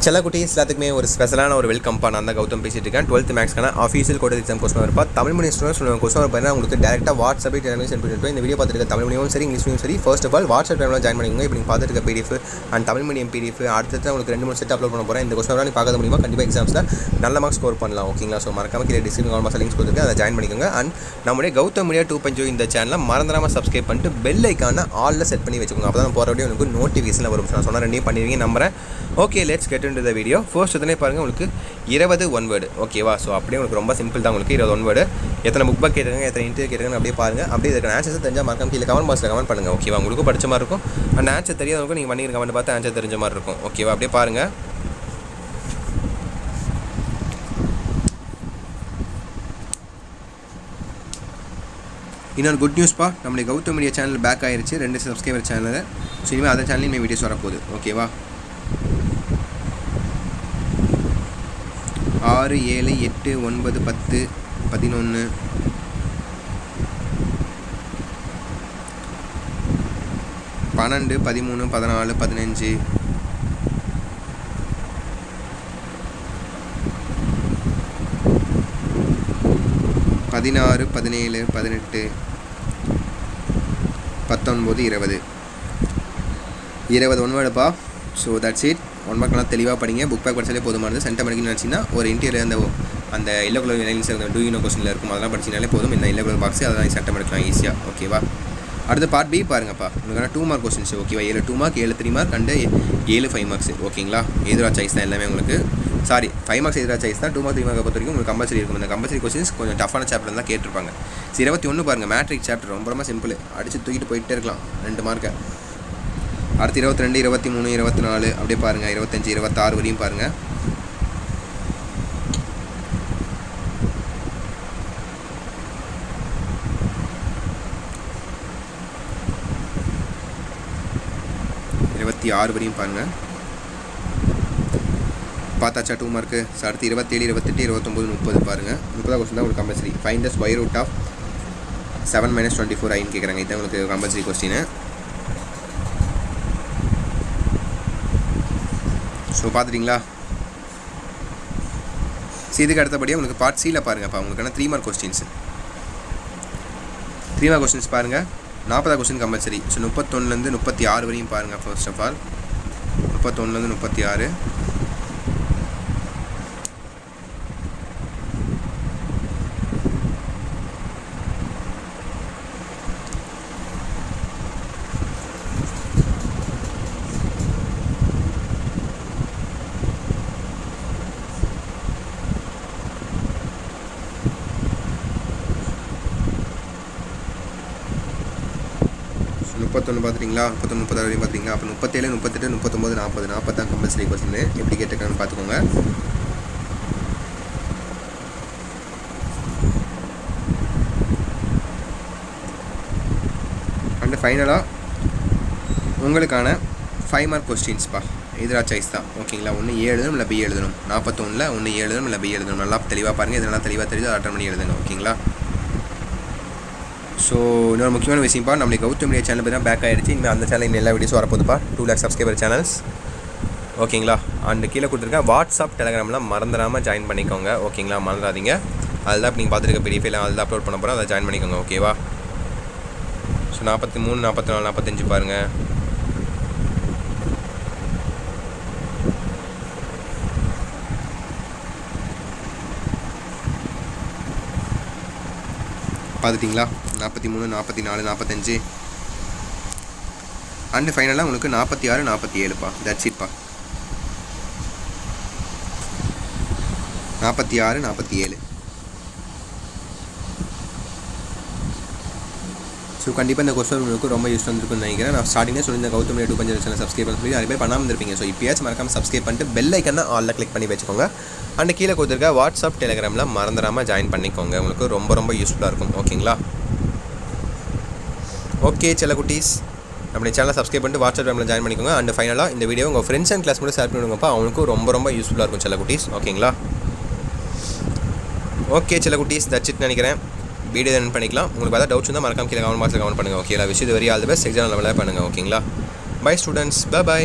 சில குட்டீஸ் எல்லாத்துக்குமே ஒரு ஸ்பெஷலான ஒரு வெல்கம் நான் தான் கௌதம் பேசிட்டு இருக்கேன். 12th மேக்ஸ்க்கான ஆஃபீஷியல் கோட் எக்ஸாம் கொஸ்டின் இருப்பா. தமிழ் மீடியம் ஸ்டூடெண்ட்ஸ் கொஸ்டின் பார்த்தீங்கன்னா உங்களுக்கு டேரெக்டாக வாட்ஸ்அப்பில் டெலிமினேட் சென்ட் பண்ணிட்டு இந்த வீடியோ பார்த்துருக்க தமிழ் மீடியம் சரி இங்கிலீஷ் சரி ஃபர்ஸ்ட் ஆஃப் ஆல் வாட்ஸ்அப் டைமில் ஜாயின் பண்ணிக்கோங்க. இப்போ நீங்கள் பார்த்துருக்க PDF and Tamil medium PDF அடுத்து உங்களுக்கு 2-3 செட் அப்லோட் பண்ண போகிறேன். இந்த கொஸ்டின் நீங்கள் பார்க்க முடியுமா கண்டிப்பாக எக்ஸாம்ஸில் நல்ல மார்க்ஸ் ஸ்கோர் பண்ணலாம். ஓகேங்களா? ஸோ மறக்காம கீழே டிஸ்கிரிப்ஷன் மாதம் லிங்க்ஸ் கொடுத்துருக்கு, அதை ஜாயின் பண்ணிக்கோங்க. அண்ட் நம்முடைய கௌதம் மீடியா 2.0 இந்த சேனலை மறந்துடாமல் சப்ஸ்கிரைப் பண்ணிட்டு பெல் ஐக்கான ஆலில் செட் பண்ணி வச்சுக்கோங்க. அப்போ தான் போகிற வீடியோ உங்களுக்கு நோட்டிஃபிகேஷனில் வரும். நான் சொன்ன ரெண்டையும் பண்ணிடுவீங்க நம்புறேன். Okay, let's get into the video. First உடனே பாருங்கள் உங்களுக்கு 20 ஒன் வேர்டு. ஓகேவா? ஸோ அப்படியே உங்களுக்கு ரொம்ப சிம்பிள் தான். உங்களுக்கு 20 ஒன் வேர்டு. எத்தனை புக் பேக் கேட்டுருங்க, எத்தனை இன்டர்வியூ கேட்டுருங்க அப்படியே பாருங்கள். அப்படியே இதுக்கு ஆன்சர்ஸ் தெரிஞ்சால் மறக்காம கீழே கமெண்ட் பாக்ஸில் கமெண்ட் பண்ணுங்கள். ஓகேவா? உங்களுக்கு படிச்ச மாதிரி இருக்கும். அந்த ஆன்சர் தெரியாதவங்க நீங்கள் பண்ணிருக்க கமெண்ட் பார்த்து ஆன்சர் தெரிஞ்ச மாதிரி இருக்கும். ஓகேவா? அப்படியே பாருங்கள். இன்னொரு குட் நியூஸ்ப்பா, நம்மளுடைய கௌதம் மீடியா சேனல் பேக் ஆயிடுச்சு. 2 சப்ஸ்கிரைபர் சேனல். ஸோ இனிமேல் அந்த சேனல்லையும் வீடியோஸ் வரப்போகுது. ஓகேவா? 6, 7, 8, 9, 10, 11, 12, 13, 14, 15, 16, 17, 18, 19, 20 ஒன் வேர்டுப்பா. So that's it. ஒன் மார்க்லாம் தெளிவாக படிங்க. புக் பேக் படிச்சாலே போதுமானது. சென்டர் படிக்கணும்னு நினச்சிங்கன்னா ஒரு இன்டீரியர் அந்த எல்லோ கலர் லைன்ஸ் அந்த டூ யூனோ கொஸ்டினில் இருக்கும், அதெல்லாம் படிச்சினாலே போதும். இந்த எல்லோ கலர் பாக்ஸ் அதெல்லாம் சென்டர் எடுக்கலாம் ஈஸியாக. ஓகேவா? அடுத்து பார்ட் பி பாருங்கப்பா. உங்களுக்கான 2 மார்க் கொஸ்டின்ஸ். ஓகேவா? 7 2 மார்க், 7 3 மார்க் அண்டு 7 5 மார்க்ஸ். ஓகேங்களா? எதிராக சாய்ஸ் தான் எல்லாமே உங்களுக்கு. சாரி, 5 மார்க்ஸ் எதிராக சாய்ஸ் தான். 2 மார்க் 3 மார்க்கை பொறுத்த வரைக்கும் உங்களுக்கு கம்பல்சரி இருக்கும். இந்த கம்பல்சரி கொஸ்டின்ஸ் கொஞ்சம் டஃபான சாப்டர் தான் கேட்டிருப்பாங்க. 21 பாருங்கள், மேட்ரிக் சாப்டர் ரொம்ப ரொம்ப சிம்பிள். அடித்து தூக்கிட்டு போயிட்டே இருக்கலாம் 2 மார்க்கை. அடுத்து 22, 23, 24 அப்படியே பாருங்கள். 25, 26 வரையும் பாருங்கள். வரையும் பாருங்கள். பார்த்தாச்சா 2 மார்க்கு. அடுத்து 27, 28, 29, 30 பாருங்கள். 30 கொஸ்டின் தான் உங்களுக்கு compulsory. Find the square root of 7 - 24 ஐன்னு கேட்குறாங்க. இதுதான் உங்களுக்கு கம்பல்சரி கொஸ்டின். ஸோ பார்த்துட்டிங்களா? இதுக்கு அடுத்தபடியாக உங்களுக்கு பார்ட் சியில் பாருங்கப்பா. உங்களுக்கான 3 மார்க் கொஸ்டின்ஸ். 3 மார்க் கொஸ்டின்ஸ் பாருங்கள். 40 கொஸ்டின் கம்பல்சரி. ஸோ 31லேருந்து 36 வரையும் பாருங்கள். ஃபர்ஸ்ட் ஆஃப் ஆல் 31லேருந்து 36. பார்த்துட்டிங்களா? 31, 36 வரையும் பார்த்தீங்களா? அப்போ 37, 38, 39, 40 40 தான் கம்பல்சரி கொஸ்டின். எப்படி கேட்டுருக்காங்கன்னு பார்த்துக்கோங்க. அண்ட் ஃபைனலாக உங்களுக்கான 5 மார்க் கொஸ்டின்ஸ்ப்பா. எதிராக சாய்ஸ் தான். ஓகேங்களா? ஒன்று ஏ எழுதணும் இல்லை பி எழுதணும். 41ல் ஒன்று ஏ எழுதணும் இல்லை பி எழுதணும். நல்லா தெளிவாக பாருங்கள். இதெல்லாம் தெளிவாக தெரியுது, அட்டன் பண்ணி எழுதுங்க. ஓகேங்களா? ஸோ இன்னொரு முக்கியமான விஷயம்ப்பா, நம்மளுக்கு கௌதம் மீடியா சேனல் பார்த்தீங்கன்னா பேக் ஆகிடுச்சு. இனிமேல் அந்த சேனல் எல்லா வீடியோஸும் வரப்போதுப்பா. 2 lakh சப்ஸ்கிரைபர் சேனல்ஸ். ஓகேங்களா? அண்டு கீழே கொடுத்துருக்கேன் வாட்ஸ்அப் டெலகிராமில் மறந்துடாமல் ஜாயின் பண்ணிக்கோங்க. ஓகேங்களா? மறந்துடாதீங்க. அதில் நீங்கள் பார்த்துருக்க பிடிஎஃப் எல்லாம் அதில் அப்லோட் பண்ண போகிறோம், அதை ஜாயின் பண்ணிக்கோங்க. ஓகேவா? ஸோ 43, 44, 45 பாருங்கள். பார்த்துட்டிங்களா? 43, 44, 45 அண்டு ஃபைனலாக உங்களுக்கு 46, 47பா. தட்ஸ் இட்ப்பா. 46, 47. ஸோ கண்டிப்பாக இந்த கொஸ்டின் உங்களுக்கு ரொம்ப யூஸ் வந்துருக்குன்னு நினைக்கிறேன். நான் ஸ்டார்டிங்கே சொல்லி கௌதம் மீடியா 2.0 சேனல் சப்ஸ்கிரைப் பண்ணி நிறைய பேர் பண்ணாமல் இருப்பீங்க. ஸோ இப்போயாச்சும் மறக்காமல் சப்ஸ்கிரைப் பண்ணிட்டு பெல் ஐக்கனை ஆலில் கிளிக் பண்ணி வச்சுக்கோங்க. அண்ட் கீழே கொடுத்துருக்க வாட்ஸ்அப் டெலிகிராமில் மறந்துடாமல் ஜாயின் பண்ணிக்கோங்க. உங்களுக்கு ரொம்ப ரொம்ப யூஸ்ஃபுல்லாக இருக்கும். ஓகேங்களா? ஓகே சில குட்டீஸ், நம்மளுடைய சேனலை சப்ஸ்கிரைப் பண்ணிட்டு வாட்ஸ்அப் டெலிகிராமில் ஜாயின் பண்ணிக்கோங்க. அண்ட் ஃபைனலாக இந்த வீடியோ உங்கள் ஃப்ரெண்ட்ஸ் அண்ட் கிளாஸ் மட்டும் ஷேர் பண்ணிவிடுங்கப்பா. அவங்களுக்கும் ரொம்ப ரொம்ப யூஸ்ஃபுல்லாக இருக்கும் சில குட்டீஸ். ஓகேங்களா? ஓகே சில குட்டீஸ், தட்ஸ் இட் நினைக்கிறேன். வீடியோ ரன் பண்ணிக்கலாம். உங்களுக்கு ஏதாவது டவுட்ஸ் இருந்தால் மறக்காம கீழே கமெண்ட் பாக்ஸில் கமெண்ட் பண்ணுங்கள். ஓகேங்களா? விஷயம் very all the best. Exam லெவலில் பண்ணுங்கள். ஓகேங்களா? Bye students. பை.